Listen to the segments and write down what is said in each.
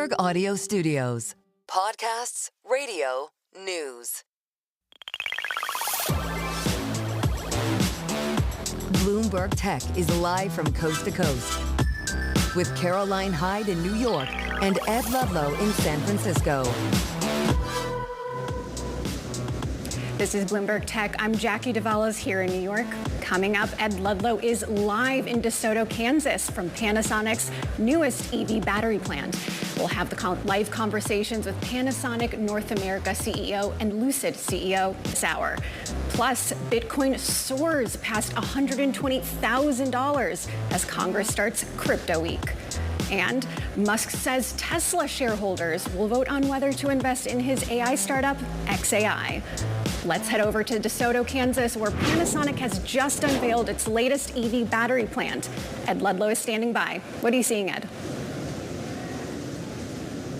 Bloomberg Audio Studios. Podcasts, radio, news. Bloomberg Tech is live from coast to coast with Caroline Hyde in New York and Ed Ludlow in San Francisco. This is Bloomberg Tech. I'm Jackie Davalos here in New York. Coming up, Ed Ludlow is live in DeSoto, Kansas from Panasonic's newest EV battery plant. We'll have the live conversations with Panasonic North America CEO and Lucid CEO this hour. Plus, Bitcoin soars past $120,000 as Congress starts Crypto Week. And Musk says Tesla shareholders will vote on whether to invest in his AI startup, xAI. Let's head over to DeSoto, Kansas, where Panasonic has just unveiled its latest EV battery plant. Ed Ludlow is standing by. What are you seeing, Ed?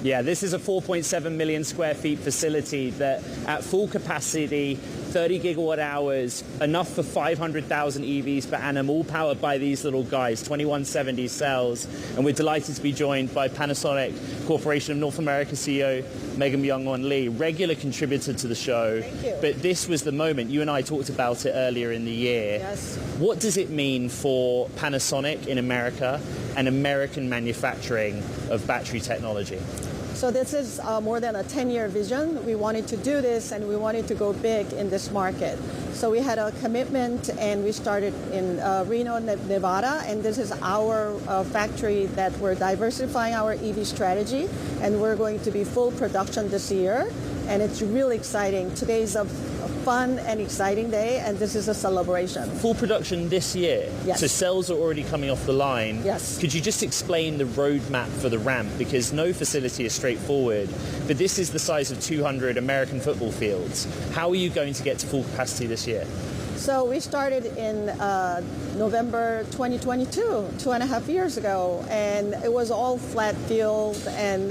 Yeah, this is a 4.7 million square feet facility that at full capacity, 30 gigawatt hours, enough for 500,000 EVs per annum, all powered by these little guys, 2170 cells. And we're delighted to be joined by Panasonic Corporation of North America CEO Myungwon Lee, regular contributor to the show. Thank you. But this was the moment. You and I talked about it earlier in the year. Yes. What does it mean for Panasonic in America and American manufacturing of battery technology? So this is more than a 10-year vision. We wanted to do this and we wanted to go big in this market. So we had a commitment and we started in Reno, Nevada, and this is our factory that we're diversifying our EV strategy, and we're going to be full production this year. And it's really exciting. Today's a fun and exciting day, and this is a celebration. Full production this year? Yes. So cells are already coming off the line? Yes. Could you just explain the roadmap for the ramp? Because no facility is straightforward, but this is the size of 200 American football fields. How are you going to get to full capacity this year? So we started in November 2022, 2.5 years ago, and it was all flat field, and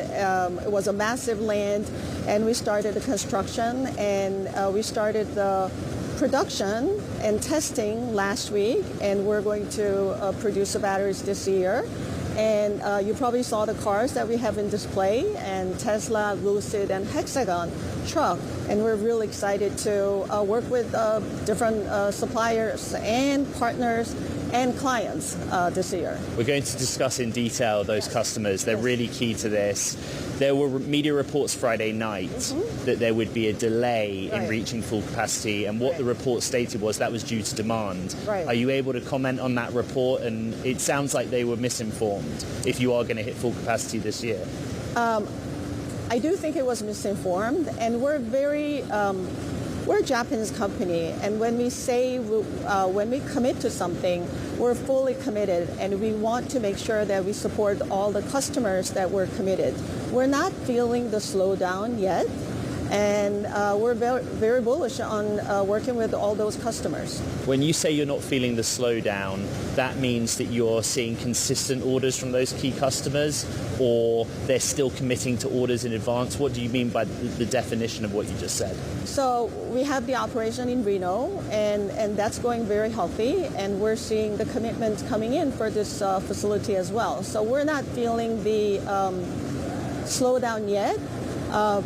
it was a massive land, and we started the construction, and we started the production and testing last week, and we're going to produce the batteries this year. And you probably saw the cars that we have in display, and Tesla, Lucid, and Hexagon truck. And we're really excited to work with different suppliers and partners and clients this year. We're going to discuss in detail those customers. They're really key to this. There were media reports Friday night that there would be a delay in reaching full capacity, and what the report stated was that was due to demand. Right. Are you able to comment on that report? And it sounds like they were misinformed if you are going to hit full capacity this year. I do think it was misinformed, and we're a Japanese company, and when we say, when we commit to something, we're fully committed, and we want to make sure that we support all the customers that we're committed. We're not feeling the slowdown yet, and we're very, very bullish on working with all those customers. When you say you're not feeling the slowdown, that means that you're seeing consistent orders from those key customers, or they're still committing to orders in advance? What do you mean by the definition of what you just said? So we have the operation in Reno, and that's going very healthy, and we're seeing the commitments coming in for this facility as well. So we're not feeling the slowdown yet.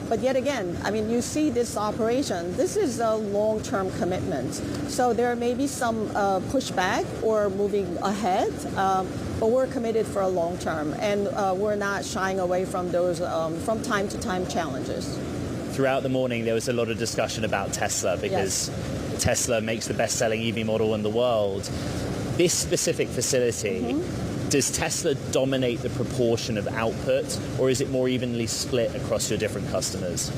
But yet again, I mean, you see this operation, this is a long-term commitment. So there may be some pushback or moving ahead, but we're committed for a long term, and we're not shying away from those from time to time challenges. Throughout the morning, there was a lot of discussion about Tesla because Tesla makes the best-selling EV model in the world. This specific facility, does Tesla dominate the proportion of output, or is it more evenly split across your different customers?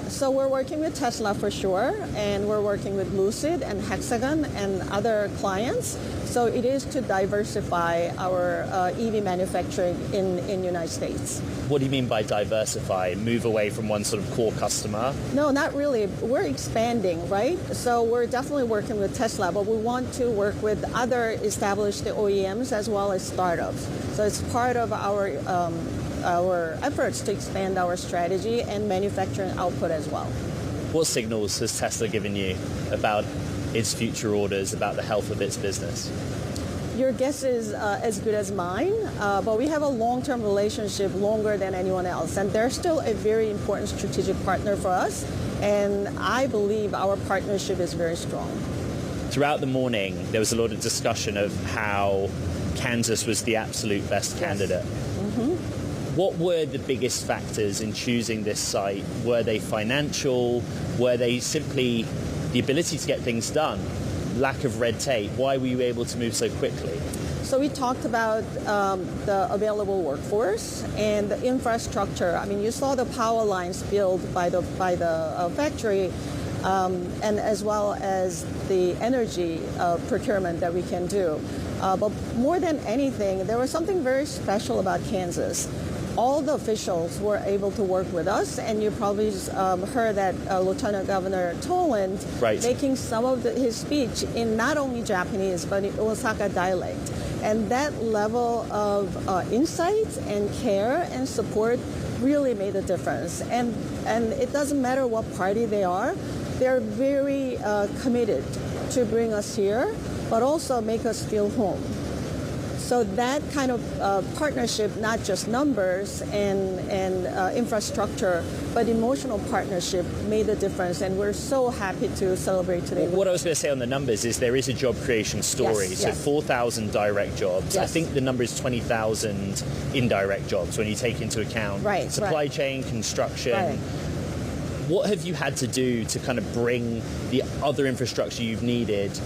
So we're working with Tesla for sure, and we're working with Lucid and Hexagon and other clients. So it is to diversify our EV manufacturing in the United States. What do you mean by diversify? Move away from one sort of core customer? No, not really. We're expanding, right? So we're definitely working with Tesla, but we want to work with other established OEMs as well as startups. So it's part of our efforts to expand our strategy and manufacturing output as well. What signals has Tesla given you about its future orders, about the health of its business? Your guess is as good as mine, but we have a long-term relationship, longer than anyone else, and they're still a very important strategic partner for us, and I believe our partnership is very strong. Throughout the morning, there was a lot of discussion of how Kansas was the absolute best candidate. What were the biggest factors in choosing this site? Were they financial? Were they simply the ability to get things done? Lack of red tape? Why were you able to move so quickly? So we talked about the available workforce and the infrastructure. I mean, you saw the power lines built by the factory, and as well as the energy procurement that we can do. But more than anything, there was something very special about Kansas. All the officials were able to work with us, and you probably heard that Lieutenant Governor Toland making some of his speech in not only Japanese, but in Osaka dialect. And that level of insight and care and support really made a difference. And it doesn't matter what party they are, they're very committed to bring us here, but also make us feel home. So that kind of partnership, not just numbers and infrastructure, but emotional partnership made a difference, and we're so happy to celebrate today. What I was going to say on the numbers is there is a job creation story. Yes, so yes. 4,000 direct jobs. Yes. I think the number is 20,000 indirect jobs when you take into account supply chain, construction. Right. What have you had to do to kind of bring the other infrastructure you've needed to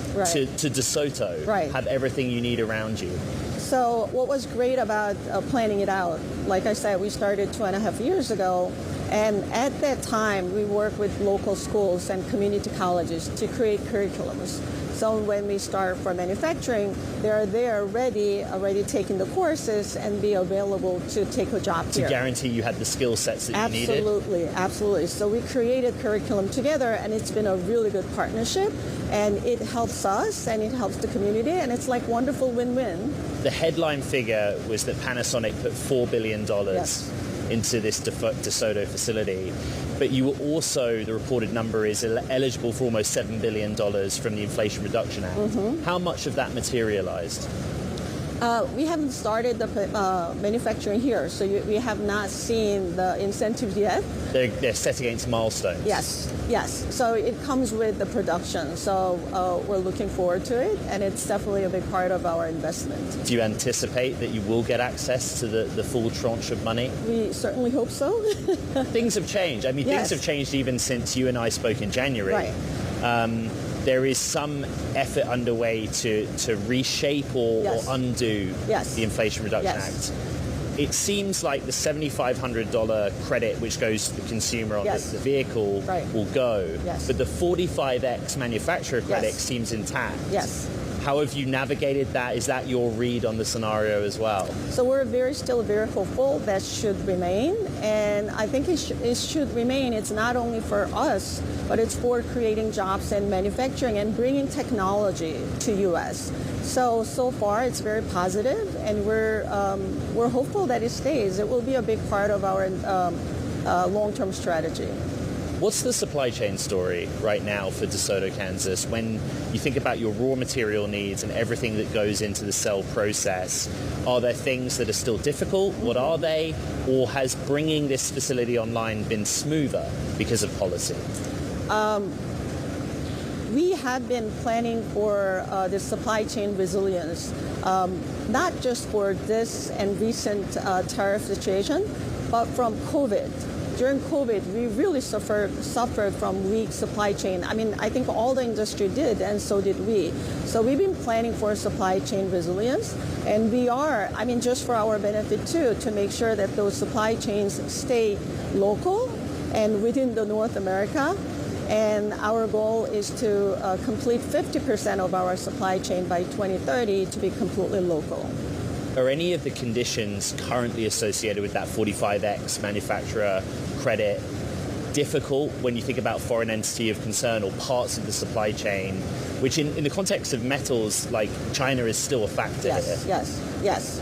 DeSoto, have everything you need around you? So what was great about planning it out, like I said, we started 2.5 years ago, and at that time we worked with local schools and community colleges to create curriculums. So when we start for manufacturing, they're there ready, already taking the courses and be available to take a job here. To guarantee you had the skill sets that you needed? Absolutely. So we created curriculum together, and it's been a really good partnership, and it helps us and it helps the community, and it's like wonderful win-win. The headline figure was that Panasonic put $4 billion into this DeSoto facility. But you were also, the reported number is eligible for almost $7 billion from the Inflation Reduction Act. How much of that materialized? We haven't started the manufacturing here, so we have not seen the incentives yet. They're set against milestones. Yes. So it comes with the production. So we're looking forward to it, and it's definitely a big part of our investment. Do you anticipate that you will get access to the full tranche of money? We certainly hope so. Things have changed. I mean, things have changed even since you and I spoke in January. There is some effort underway to reshape or undo the Inflation Reduction Act. It seems like the $7,500 credit, which goes to the consumer on the vehicle, will go. But the 45X manufacturer credit seems intact. How have you navigated that? Is that your read on the scenario as well? So we're still very hopeful that should remain, and I think it should remain. It's not only for us, but it's for creating jobs and manufacturing and bringing technology to U.S. So far it's very positive, and we're hopeful that it stays. It will be a big part of our long-term strategy. What's the supply chain story right now for DeSoto, Kansas? When you think about your raw material needs and everything that goes into the cell process, are there things that are still difficult? What are they? Or has bringing this facility online been smoother because of policy? We have been planning for the supply chain resilience, not just for this and recent tariff situation, but from COVID. During COVID, we really suffered from weak supply chain. I mean, I think all the industry did, and so did we. So we've been planning for supply chain resilience, and we are, I mean, just for our benefit too, to make sure that those supply chains stay local and within the North America. And our goal is to complete 50% of our supply chain by 2030 to be completely local. Are any of the conditions currently associated with that 45X manufacturer credit difficult when you think about foreign entity of concern or parts of the supply chain, which in the context of metals, like China is still a factor here? Yes.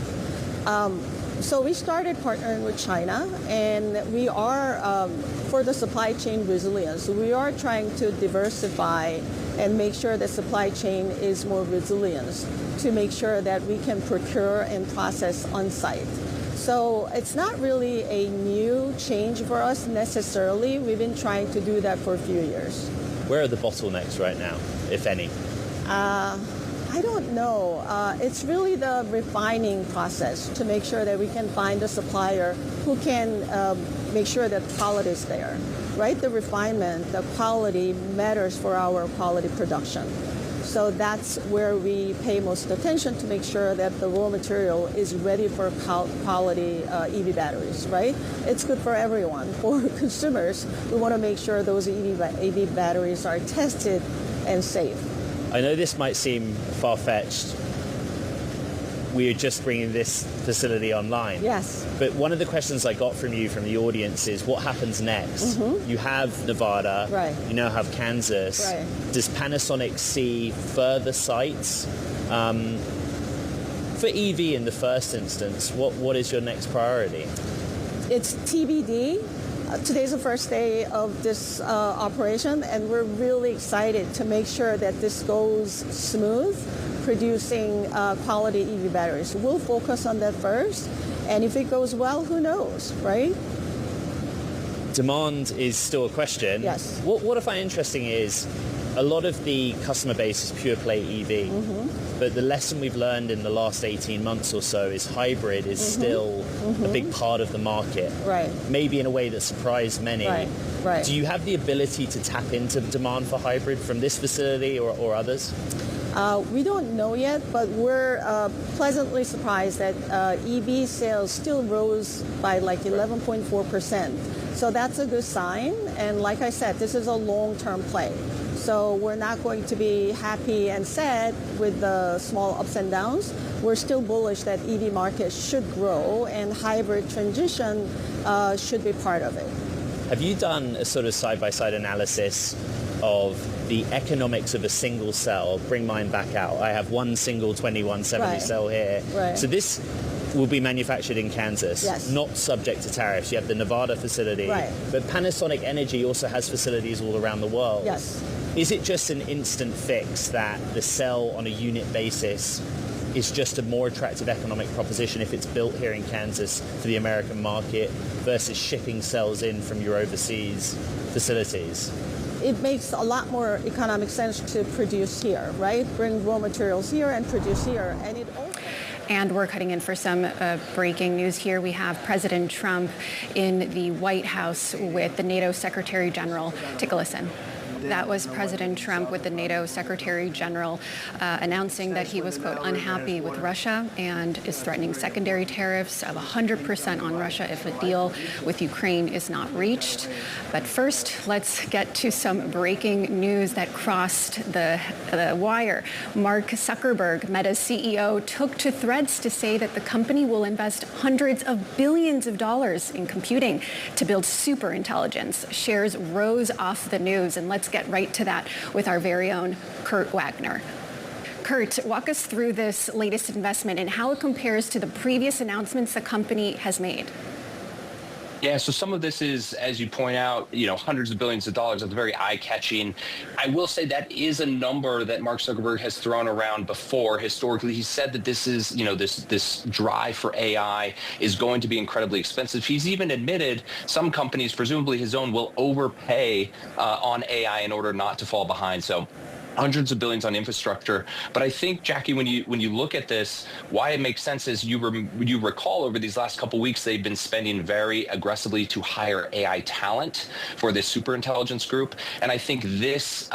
So we started partnering with China, and we are, for the supply chain resilience, we are trying to diversify and make sure the supply chain is more resilient to make sure that we can procure and process on site. So it's not really a new change for us necessarily. We've been trying to do that for a few years. Where are the bottlenecks right now, if any? I don't know. It's really the refining process to make sure that we can find a supplier who can make sure that quality is there, right? The refinement, the quality matters for our quality production. So that's where we pay most attention to make sure that the raw material is ready for quality EV batteries, right? It's good for everyone. For consumers, we want to make sure those EV batteries are tested and safe. I know this might seem far-fetched. We are just bringing this facility online. Yes. But one of the questions I got from you, from the audience, is what happens next? Mm-hmm. You have Nevada. Right. You now have Kansas. Right. Does Panasonic see further sites? For EV in the first instance, what is your next priority? It's TBD. Today's the first day of this operation, and we're really excited to make sure that this goes smooth, producing quality EV batteries. We'll focus on that first, and if it goes well, who knows, right? Demand is still a question. Yes. What I find interesting is a lot of the customer base is pure play EV, mm-hmm. but the lesson we've learned in the last 18 months or so is hybrid is mm-hmm. still mm-hmm. a big part of the market. Right. Maybe in a way that surprised many. Right. Right. Do you have the ability to tap into demand for hybrid from this facility or others? We don't know yet, but we're pleasantly surprised that EV sales still rose by like 11.4%. So that's a good sign. And like I said, this is a long-term play. So we're not going to be happy and sad with the small ups and downs. We're still bullish that EV market should grow and hybrid transition should be part of it. Have you done a sort of side-by-side analysis of the economics of a single cell? Bring mine back out. I have one single 2170 right. cell here. Right. So this will be manufactured in Kansas, yes. not subject to tariffs. You have the Nevada facility, right. but Panasonic Energy also has facilities all around the world. Yes. Is it just an instant fix that the cell on a unit basis is just a more attractive economic proposition if it's built here in Kansas for the American market versus shipping cells in from your overseas facilities? It makes a lot more economic sense to produce here, right? Bring raw materials here and produce here. And it also... And we're cutting in for some breaking news here. We have President Trump in the White House with the NATO Secretary General. Take a listen. That was President Trump with the NATO Secretary General announcing that he was, quote, unhappy with Russia and is threatening secondary tariffs of 100% on Russia if a deal with Ukraine is not reached. But first, let's get to some breaking news that crossed the wire. Mark Zuckerberg, Meta's CEO, took to Threads to say that the company will invest hundreds of billions of dollars in computing to build superintelligence. Shares rose off the news, and let's get right to that with our very own Kurt Wagner. Kurt, walk us through this latest investment and how it compares to the previous announcements the company has made. Yeah, so some of this is, as you point out, hundreds of billions of dollars. That's very eye-catching. I will say that is a number that Mark Zuckerberg has thrown around before. Historically, he said that this is, this drive for AI is going to be incredibly expensive. He's even admitted some companies, presumably his own, will overpay on AI in order not to fall behind. So hundreds of billions on infrastructure. But I think, Jackie, when you look at this, why it makes sense is you recall over these last couple of weeks, they've been spending very aggressively to hire AI talent for this superintelligence group. And I think this,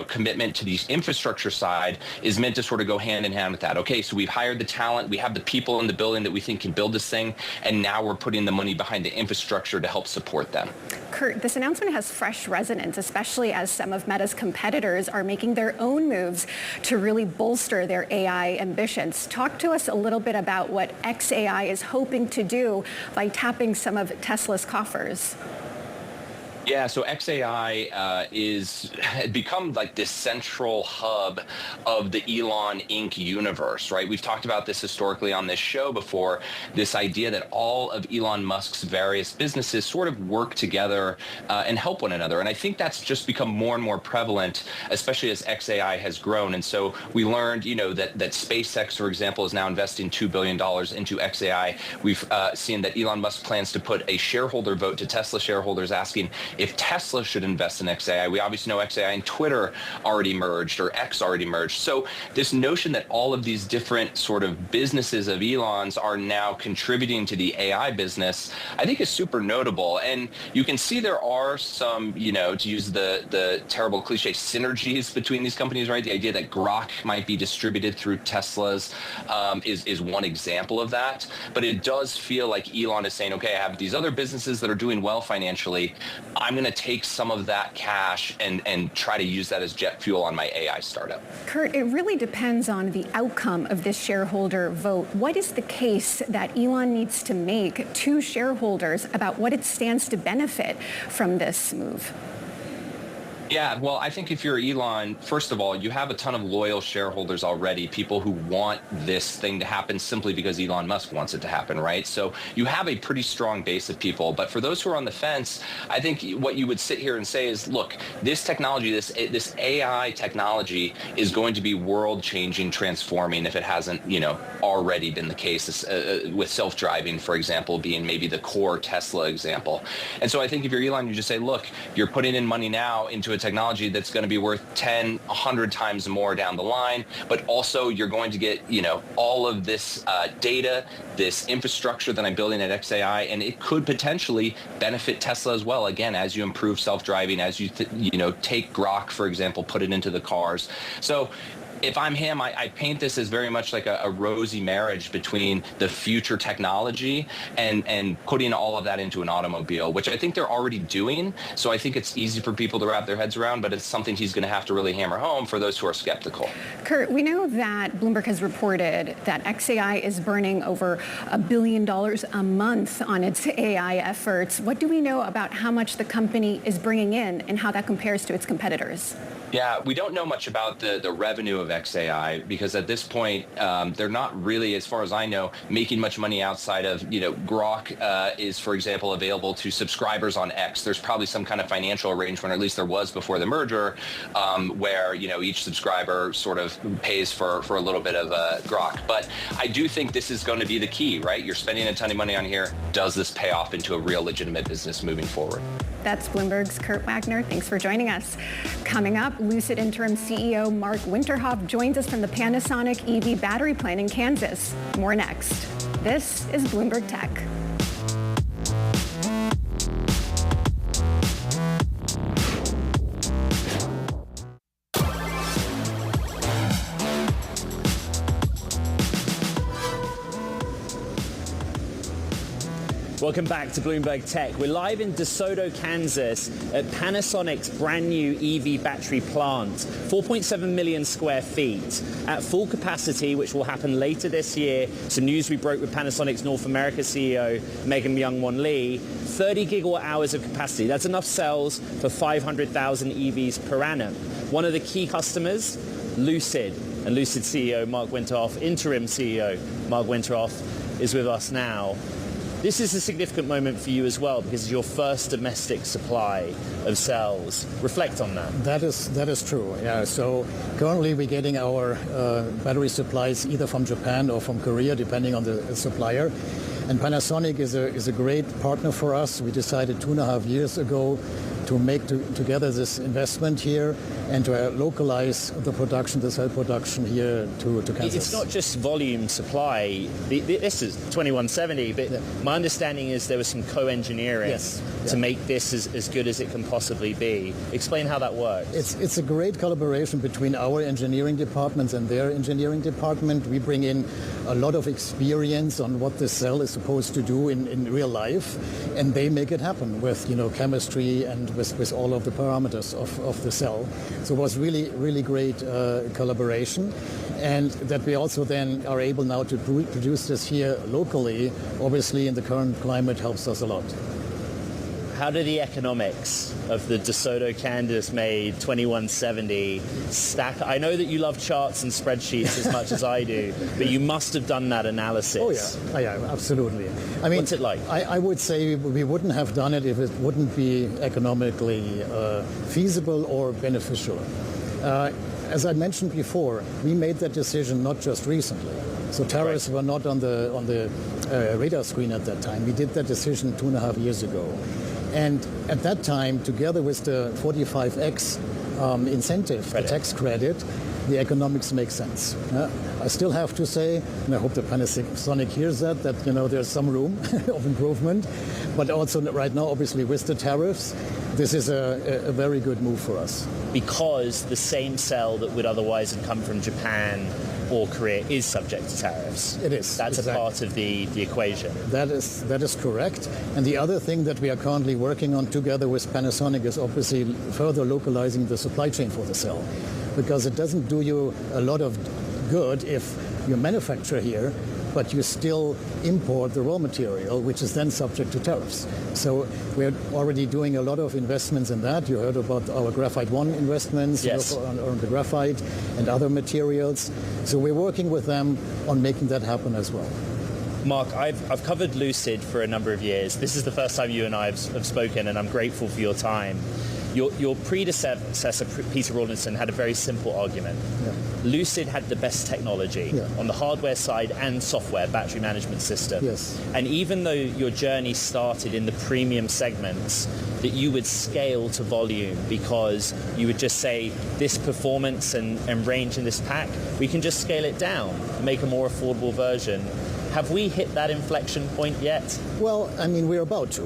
commitment to the infrastructure side is meant to sort of go hand in hand with that. Okay, so we've hired the talent, we have the people in the building that we think can build this thing, and now we're putting the money behind the infrastructure to help support them. Kurt, this announcement has fresh resonance, especially as some of Meta's competitors are making their own moves to really bolster their AI ambitions. Talk to us a little bit about what xAI is hoping to do by tapping some of Tesla's coffers. Yeah, so XAI is become like this central hub of the Elon Inc. universe, right? We've talked about this historically on this show before, this idea that all of Elon Musk's various businesses sort of work together and help one another. And I think that's just become more and more prevalent, especially as XAI has grown. And so we learned, that SpaceX, for example, is now investing $2 billion into XAI. We've seen that Elon Musk plans to put a shareholder vote to Tesla shareholders asking if Tesla should invest in XAI. We obviously know XAI and Twitter already merged, or X already merged. So this notion that all of these different sort of businesses of Elon's are now contributing to the AI business, I think is super notable. And you can see there are some, to use the terrible cliche, synergies between these companies, right? The idea that Grok might be distributed through Tesla's is one example of that. But it does feel like Elon is saying, okay, I have these other businesses that are doing well financially. I'm going to take some of that cash and try to use that as jet fuel on my AI startup. Kurt, it really depends on the outcome of this shareholder vote. What is the case that Elon needs to make to shareholders about what it stands to benefit from this move? Yeah, well, I think if you're Elon, first of all, you have a ton of loyal shareholders already, people who want this thing to happen simply because Elon Musk wants it to happen, right? So you have a pretty strong base of people. But for those who are on the fence, I think what you would sit here and say is, look, this technology, this AI technology is going to be world-changing, transforming if it hasn't, already been the case with self-driving, for example, being maybe the core Tesla example. And so I think if you're Elon, you just say, look, you're putting in money now into a technology that's going to be worth 10, 100 times more down the line, but also you're going to get, all of this data, this infrastructure that I'm building at XAI, and it could potentially benefit Tesla as well. Again, as you improve self-driving, as you, take Grok, for example, put it into the cars. So if I'm him, I paint this as very much like a rosy marriage between the future technology and putting all of that into an automobile, which I think they're already doing. So I think it's easy for people to wrap their heads around, but it's something he's going to have to really hammer home for those who are skeptical. Kurt, we know that Bloomberg has reported that XAI is burning over $1 billion a month on its AI efforts. What do we know about how much the company is bringing in and how that compares to its competitors? Yeah, we don't know much about the revenue of XAI because at this point, they're not really, as far as I know, making much money outside of, Grok is, for example, available to subscribers on X. There's probably some kind of financial arrangement, or at least there was before the merger, where, each subscriber sort of pays for a little bit of Grok. But I do think this is going to be the key, right? You're spending a ton of money on here. Does this pay off into a real legitimate business moving forward? That's Bloomberg's Kurt Wagner. Thanks for joining us. Coming up, Lucid interim CEO Mark Winterhoff joins us from the Panasonic EV battery plant in Kansas. More next. This is Bloomberg Tech. Welcome back to Bloomberg Tech. We're live in DeSoto, Kansas at Panasonic's brand new EV battery plant, 4.7 million square feet. At full capacity, which will happen later this year, some news we broke with Panasonic's North America CEO, Myungwon Lee, 30 gigawatt hours of capacity. That's enough cells for 500,000 EVs per annum. One of the key customers, Lucid, and Lucid CEO Mark Winterhoff, interim CEO Mark Winterhoff, is with us now. This is a significant moment for you as well because it's your first domestic supply of cells. Reflect on that. That is true. Yeah. So currently we're getting our battery supplies either from Japan or from Korea, depending on the supplier. And Panasonic is a great partner for us. We decided 2.5 years ago to make together this investment here and to localize the production, the cell production here to Kansas. It's not just volume supply. This is 2170, but my understanding is there was some co-engineering to make this as good as it can possibly be. Explain how that works. It's a great collaboration between our engineering departments and their engineering department. We bring in a lot of experience on what the cell is supposed to do in real life, and they make it happen with chemistry and with all of the parameters of the cell. So it was really great collaboration, and that we also then are able now to produce this here locally, obviously in the current climate helps us a lot. How do the economics of the DeSoto Canvas made 2170 stack? I know that you love charts and spreadsheets as much as I do, but you must have done that analysis. Oh yeah, absolutely. I mean, what's it like? I would say we wouldn't have done it if it wouldn't be economically feasible or beneficial. As I mentioned before, we made that decision not just recently. So tariffs were not on the radar screen at that time. We did that decision 2.5 years ago. And at that time, together with the 45X incentive, the tax credit, the economics make sense. I still have to say, and I hope that Panasonic hears that there's some room of improvement. But also right now, obviously, with the tariffs, this is a very good move for us. Because the same cell that would otherwise have come from Japan or Korea is subject to tariffs. It is. That's exactly a part of the equation. That is correct. And the other thing that we are currently working on together with Panasonic is obviously further localizing the supply chain for the cell. Because it doesn't do you a lot of good if you manufacture here, but you still import the raw material, which is then subject to tariffs. So we're already doing a lot of investments in that. You heard about our Graphite One investments, yes, on the graphite and other materials. So we're working with them on making that happen as well. Mark, I've covered Lucid for a number of years. This is the first time you and I have spoken, and I'm grateful for your time. Your predecessor, Peter Rawlinson, had a very simple argument. Yeah. Lucid had the best technology on the hardware side and software, battery management system. Yes. And even though your journey started in the premium segments, that you would scale to volume because you would just say, this performance and range in this pack, we can just scale it down and make a more affordable version. Have we hit that inflection point yet? Well, I mean, we're about to.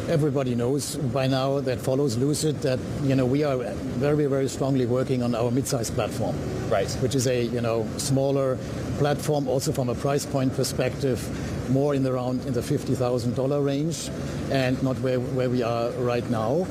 Everybody knows by now that follows Lucid that, we are very, very strongly working on our mid-size platform. Right. Which is a, smaller platform, also from a price point perspective, more in the $50,000 range, and not where we are right now.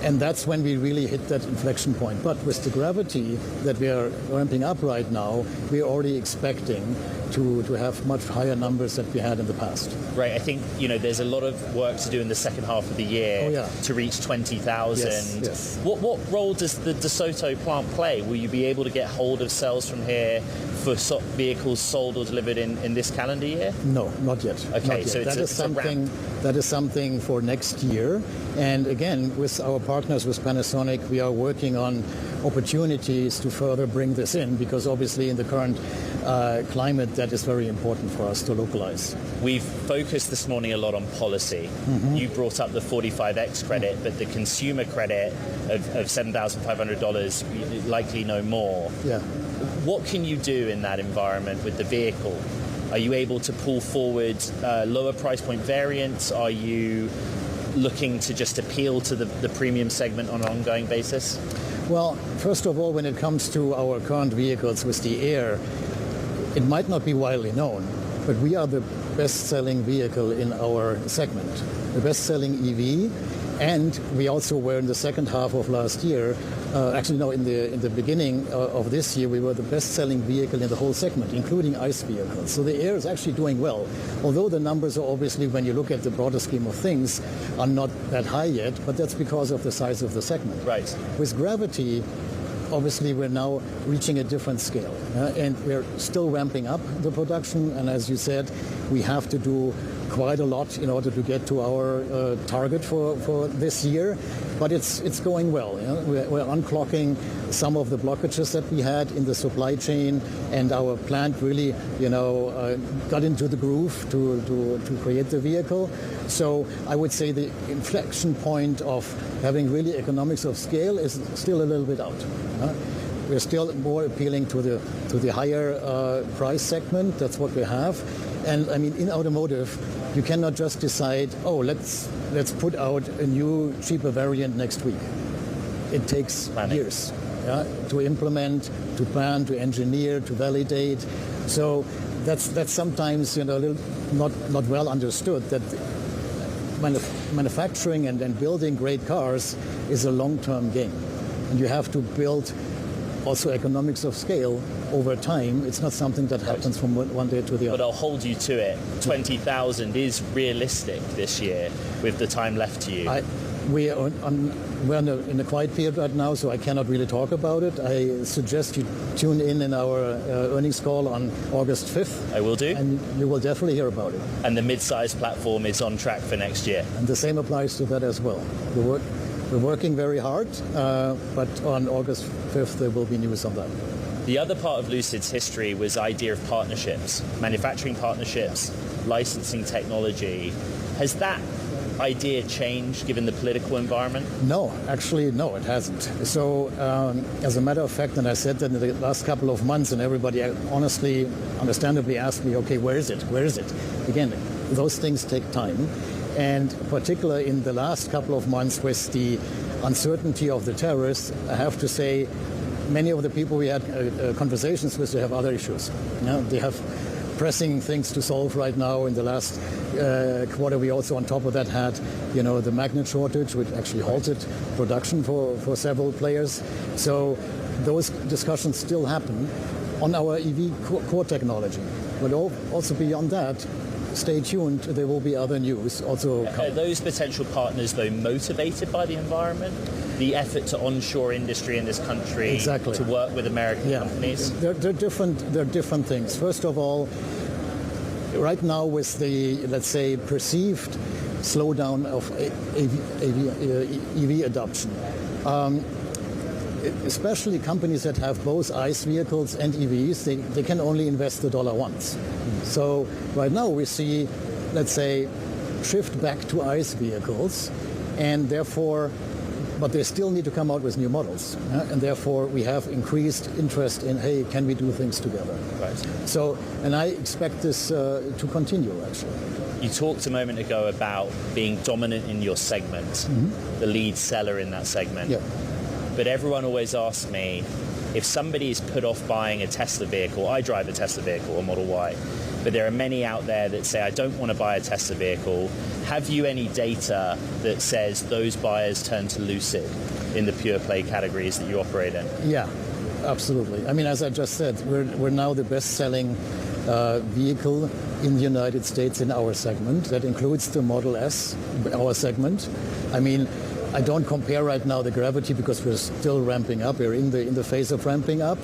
And that's when we really hit that inflection point. But with the Gravity that we are ramping up right now, we're already expecting to have much higher numbers than we had in the past. Right. I think, there's a lot of work to do in the second half of the year to reach 20,000. Yes. What role does the DeSoto plant play? Will you be able to get hold of cells from here for vehicles sold or delivered in this calendar year? No, not yet. Okay, not yet. so that is something for next year. And again, with our partners, with Panasonic, we are working on opportunities to further bring this in, because obviously in the current climate, that is very important for us to localize. We've focused this morning a lot on policy. Mm-hmm. You brought up the 45X credit, but the consumer credit of $7,500, likely no more. Yeah. What can you do in that environment with the vehicle? Are you able to pull forward lower price point variants? Are you looking to just appeal to the premium segment on an ongoing basis? Well, first of all, when it comes to our current vehicles with the Air, it might not be widely known, but we are the best-selling vehicle in our segment, the best-selling EV, and we also were in the second half of last year, in the beginning of this year, we were the best-selling vehicle in the whole segment, including ICE vehicles. So the Air is actually doing well, although the numbers are obviously, when you look at the broader scheme of things, are not that high yet, but that's because of the size of the segment. Right. With Gravity, obviously we're now reaching a different scale, and we're still ramping up the production, and as you said, we have to do quite a lot in order to get to our target for this year, but it's going well. We're unclocking some of the blockages that we had in the supply chain, and our plant really got into the groove to create the vehicle. So I would say the inflection point of having really economics of scale is still a little bit out. We're still more appealing to the higher price segment. That's what we have. And I mean, in automotive, you cannot just decide, let's put out a new, cheaper variant next week. It takes years to implement, to plan, to engineer, to validate. So that's sometimes a little not well understood, that manufacturing and building great cars is a long-term game. And you have to build also economics of scale over time. It's not something that happens from one day to the other. But I'll hold you to it. 20,000 is realistic this year with the time left to you. We're in a quiet period right now, so I cannot really talk about it. I suggest you tune in our earnings call on August 5th. I will do. And you will definitely hear about it. And the mid-size platform is on track for next year. And the same applies to that as well. We're working very hard, but on August 5th there will be news on that. The other part of Lucid's history was the idea of partnerships, manufacturing partnerships, licensing technology. Has that idea changed given the political environment? No, actually, no, it hasn't. So, as a matter of fact, and I said that in the last couple of months, and everybody honestly, understandably asked me, okay, where is it? Where is it? Again, those things take time. And particularly in the last couple of months with the uncertainty of the tariffs, I have to say, many of the people we had conversations with, they have other issues. You know, they have pressing things to solve right now. In the last quarter, we also on top of that had, the magnet shortage, which actually halted production for several players. So those discussions still happen on our EV core technology. But also beyond that, stay tuned. There will be other news also. Are those potential partners, though, motivated by the environment? The effort to onshore industry in this country, exactly, to work with American companies? They're different things. First of all, right now with the, let's say, perceived slowdown of EV adoption, especially companies that have both ICE vehicles and EVs, they can only invest the dollar once. So right now we see, let's say, shift back to ICE vehicles, and therefore, but they still need to come out with new models. And therefore we have increased interest in, hey, can we do things together? Right. So, and I expect this to continue, actually. You talked a moment ago about being dominant in your segment, the lead seller in that segment. Yeah. But everyone always asks me, if somebody's put off buying a Tesla vehicle, I drive a Tesla vehicle, a Model Y, but there are many out there that say, I don't want to buy a Tesla vehicle. Have you any data that says those buyers turn to Lucid in the pure play categories that you operate in? Yeah, absolutely. I mean, as I just said, we're now the best-selling vehicle in the United States in our segment. That includes the Model S, our segment. I mean, I don't compare right now the Gravity because we're still ramping up. We're in the phase of ramping up.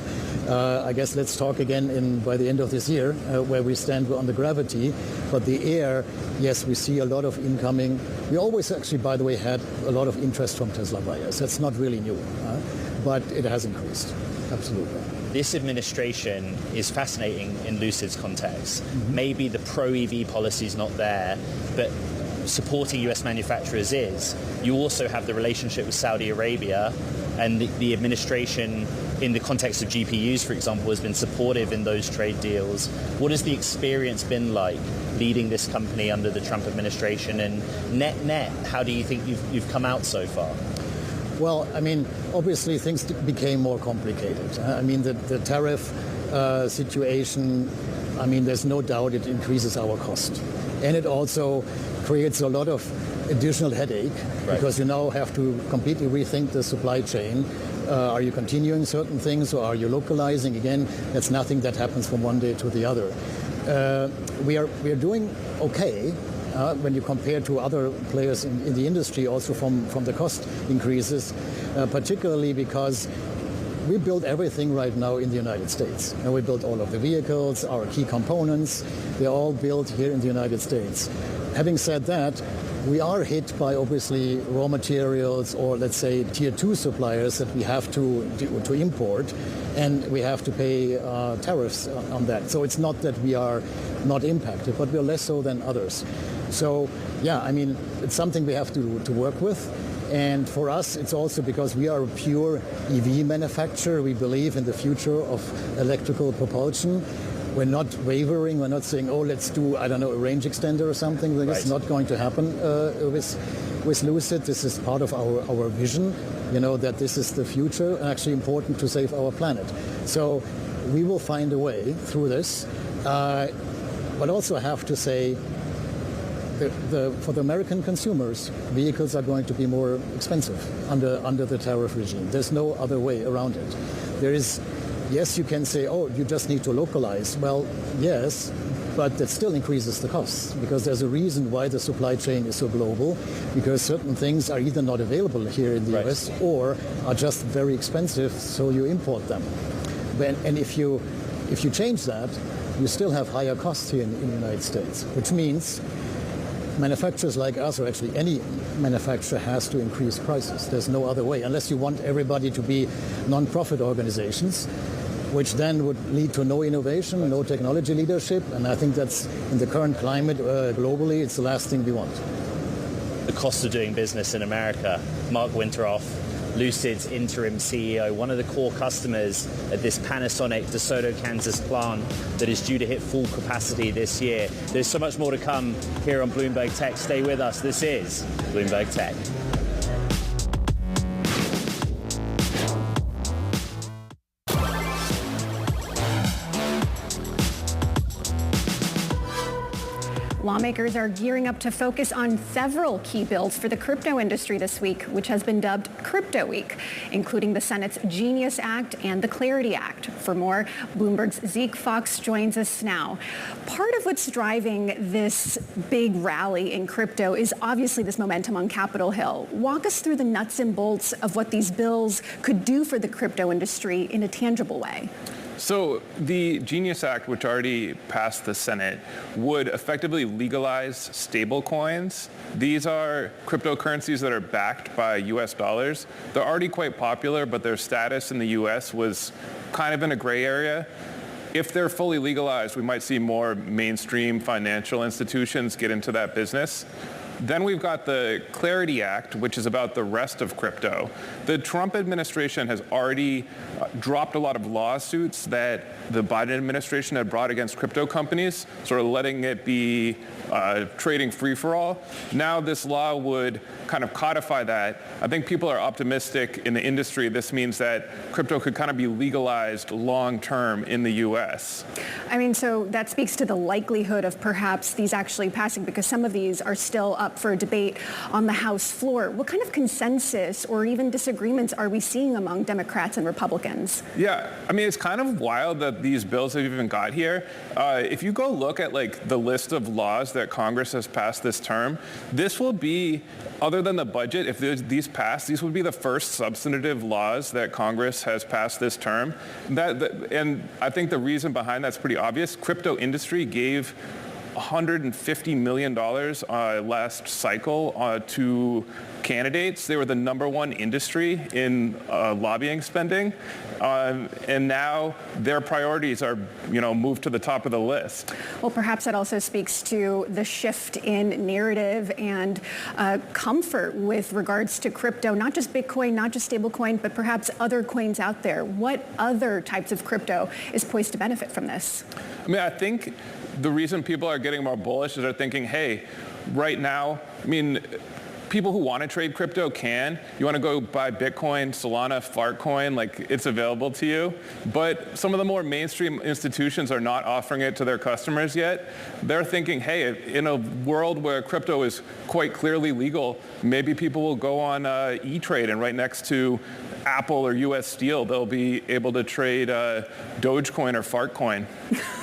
I guess let's talk again by the end of this year where we stand on the Gravity. But the Air, yes, we see a lot of incoming. We always actually, by the way, had a lot of interest from Tesla buyers. That's not really new, but it has increased. Absolutely. This administration is fascinating in Lucid's context. Maybe the pro-EV policy is not there, but supporting US manufacturers is. You also have the relationship with Saudi Arabia, and the administration in the context of GPUs, for example, has been supportive in those trade deals. What has the experience been like leading this company under the Trump administration, and net, how do you think you've come out so far? Well, I mean, obviously things became more complicated. I mean, the tariff situation, I mean, there's no doubt it increases our cost. And it also creates a lot of additional headache, right, because you now have to completely rethink the supply chain. Are you continuing certain things, or are you localizing? Again, that's nothing that happens from one day to the other. We are doing okay when you compare to other players in the industry, also from the cost increases, particularly because we build everything right now in the United States. And we build all of the vehicles, our key components, they're all built here in the United States. Having said that, we are hit by obviously raw materials, or let's say tier 2 suppliers that we have to import, and we have to pay tariffs on that. So it's not that we are not impacted, but we're less so than others. So yeah, I mean, it's something we have to work with. And for us, it's also because we are a pure EV manufacturer. We believe in the future of electrical propulsion. We're not wavering. We're not saying, oh, let's do, I don't know, a range extender or something. Right. It's not going to happen with Lucid. This is part of our vision, that this is the future, and actually important to save our planet. So we will find a way through this. But also I have to say, for the American consumers, vehicles are going to be more expensive under the tariff regime. There's no other way around it. There is, yes, you can say, oh, you just need to localize. Well, yes, but that still increases the costs because there's a reason why the supply chain is so global, because certain things are either not available here in the US or are just very expensive, so you import them. And if you change that, you still have higher costs here in the United States, which means manufacturers like us, or actually any manufacturer, has to increase prices. There's no other way, unless you want everybody to be non-profit organizations, which then would lead to no innovation, no technology leadership, and I think that's, in the current climate globally, it's the last thing we want. The cost of doing business in America. Mark Winteroff, Lucid's interim CEO, one of the core customers at this Panasonic DeSoto, Kansas plant that is due to hit full capacity this year. There's so much more to come here on Bloomberg Tech. Stay with us. This is Bloomberg Tech. Lawmakers are gearing up to focus on several key bills for the crypto industry this week, which has been dubbed Crypto Week, including the Senate's Genius Act and the Clarity Act. For more, Bloomberg's Zeke Fox joins us now. Part of what's driving this big rally in crypto is obviously this momentum on Capitol Hill. Walk us through the nuts and bolts of what these bills could do for the crypto industry in a tangible way. So the Genius Act, which already passed the Senate, would effectively legalize stablecoins. These are cryptocurrencies that are backed by US dollars. They're already quite popular, but their status in the US was kind of in a gray area. If they're fully legalized, we might see more mainstream financial institutions get into that business. Then we've got the Clarity Act, which is about the rest of crypto. The Trump administration has already dropped a lot of lawsuits that the Biden administration had brought against crypto companies, sort of letting it be trading free-for-all. Now this law would kind of codify that. I think people are optimistic in the industry. This means that crypto could kind of be legalized long-term in the U.S. I mean, so that speaks to the likelihood of perhaps these actually passing, because some of these are still up for debate on the House floor. What kind of consensus or even disagreements are we seeing among Democrats and Republicans? Yeah, I mean, it's kind of wild that these bills have even got here. If you go look at like the list of laws that Congress has passed this term, this will be, other than the budget, if these pass, these would be the first substantive laws that Congress has passed this term. And I think the reason behind that's pretty obvious. Crypto industry gave $150 million last cycle to candidates. They were the #1 industry in lobbying spending. And now their priorities are, moved to the top of the list. Well, perhaps that also speaks to the shift in narrative and comfort with regards to crypto, not just Bitcoin, not just stablecoin, but perhaps other coins out there. What other types of crypto is poised to benefit from this? I mean, I think the reason people are getting more bullish is they're thinking, hey, right now, people who want to trade crypto can. You want to go buy Bitcoin, Solana, Fartcoin, it's available to you. But some of the more mainstream institutions are not offering it to their customers yet. They're thinking, hey, in a world where crypto is quite clearly legal, maybe people will go on E-Trade, and right next to Apple or US Steel, they'll be able to trade Dogecoin or Fartcoin,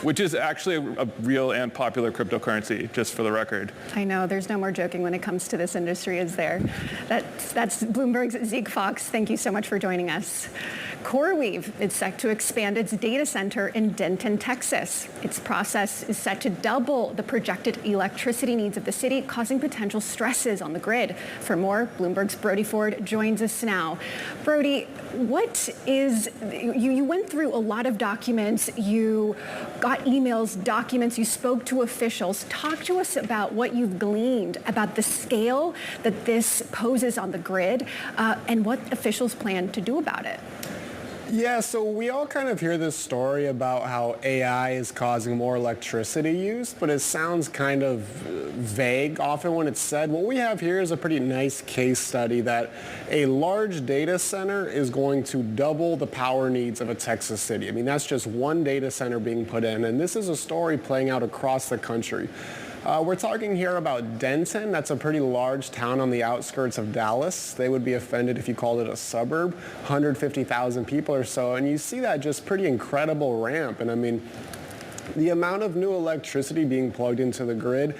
which is actually a real and popular cryptocurrency, just for the record. I know, there's no more joking when it comes to this industry, is there? That's Bloomberg's Zeke Fox. Thank you so much for joining us. CoreWeave is set to expand its data center in Denton, Texas. Its process is set to double the projected electricity needs of the city, causing potential stresses on the grid. For more, Bloomberg's Brody Ford joins us now. Brody, you went through a lot of documents, you got emails, documents, you spoke to officials. Talk to us about what you've gleaned about the scale that this poses on the grid and what officials plan to do about it. Yeah, so we all kind of hear this story about how AI is causing more electricity use, but it sounds kind of vague often when it's said. What we have here is a pretty nice case study that a large data center is going to double the power needs of a Texas city. That's just one data center being put in, and this is a story playing out across the country. We're talking here about Denton. That's a pretty large town on the outskirts of Dallas. They would be offended if you called it a suburb, 150,000 people or so. And you see that just pretty incredible ramp. And I mean, the amount of new electricity being plugged into the grid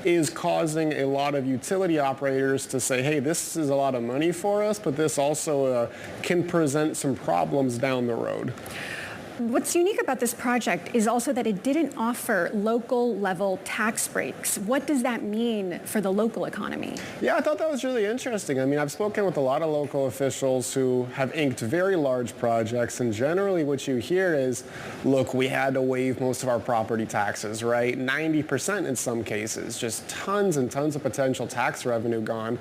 is causing a lot of utility operators to say, hey, this is a lot of money for us, but this also can present some problems down the road. What's unique about this project is also that it didn't offer local level tax breaks. What does that mean for the local economy? Yeah, I thought that was really interesting. I mean, I've spoken with a lot of local officials who have inked very large projects, and generally what you hear is, look, we had to waive most of our property taxes, right? 90% in some cases, just tons and tons of potential tax revenue gone.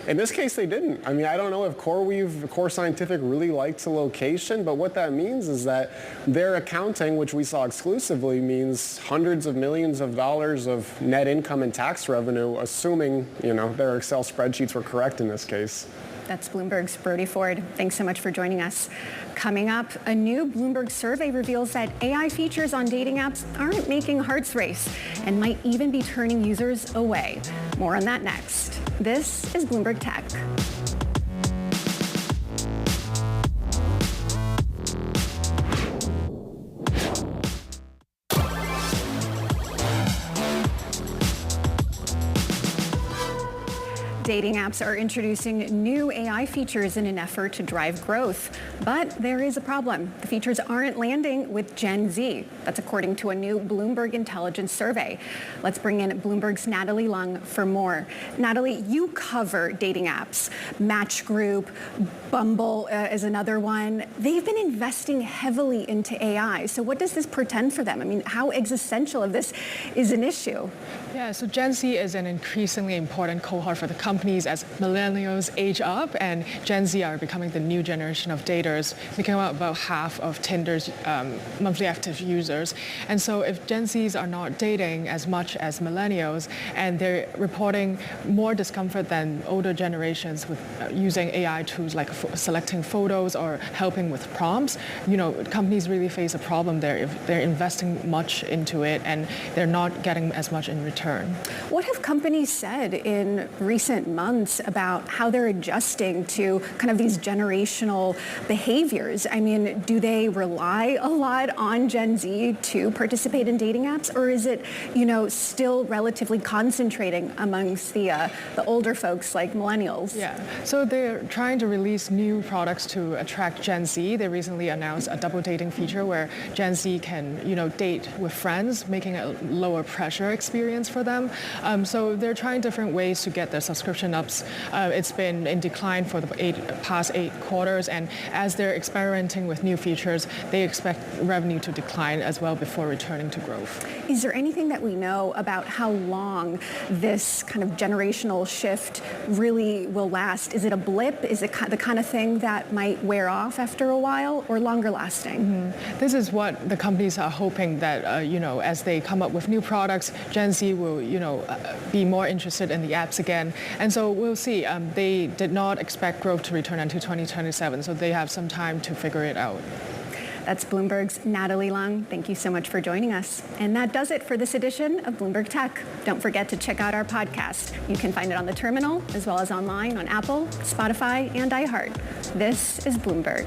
In this case, they didn't. I mean, I don't know if Core Scientific really liked the location, but what that means is that their accounting, which we saw exclusively, means hundreds of millions of dollars of net income and tax revenue, assuming, their Excel spreadsheets were correct in this case. That's Bloomberg's Brody Ford. Thanks so much for joining us. Coming up, a new Bloomberg survey reveals that AI features on dating apps aren't making hearts race and might even be turning users away. More on that next. This is Bloomberg Tech. Dating apps are introducing new AI features in an effort to drive growth. But there is a problem. The features aren't landing with Gen Z. That's according to a new Bloomberg Intelligence survey. Let's bring in Bloomberg's Natalie Lung for more. Natalie, you cover dating apps. Match Group, Bumble is another one. They've been investing heavily into AI. So what does this portend for them? I mean, how existential of this is an issue? Yeah, so Gen Z is an increasingly important cohort for the companies as millennials age up, and Gen Z are becoming the new generation of daters, making up about half of Tinder's monthly active users. And so if Gen Zs are not dating as much as millennials, and they're reporting more discomfort than older generations with using AI tools like selecting photos or helping with prompts, companies really face a problem there if they're investing much into it and they're not getting as much in return. What have companies said in recent months about how they're adjusting to kind of these generational behaviors? I mean, do they rely a lot on Gen Z to participate in dating apps, or is it, still relatively concentrating amongst the older folks like millennials? Yeah, so they're trying to release new products to attract Gen Z. They recently announced a double dating feature where Gen Z can, date with friends, making a lower pressure experience for them. So they're trying different ways to get their subscription ups. It's been in decline for the past 8 quarters, and as they're experimenting with new features, they expect revenue to decline as well before returning to growth. Is there anything that we know about how long this kind of generational shift really will last? Is it a blip? Is it the kind of thing that might wear off after a while, or longer lasting? Mm-hmm. This is what the companies are hoping that, as they come up with new products, Gen Z will, be more interested in the apps again. And so we'll see. They did not expect growth to return until 2027, so they have some time to figure it out. That's Bloomberg's Natalie Lung. Thank you so much for joining us. And that does it for this edition of Bloomberg Tech. Don't forget to check out our podcast. You can find it on the terminal as well as online on Apple, Spotify, and iHeart. This is Bloomberg.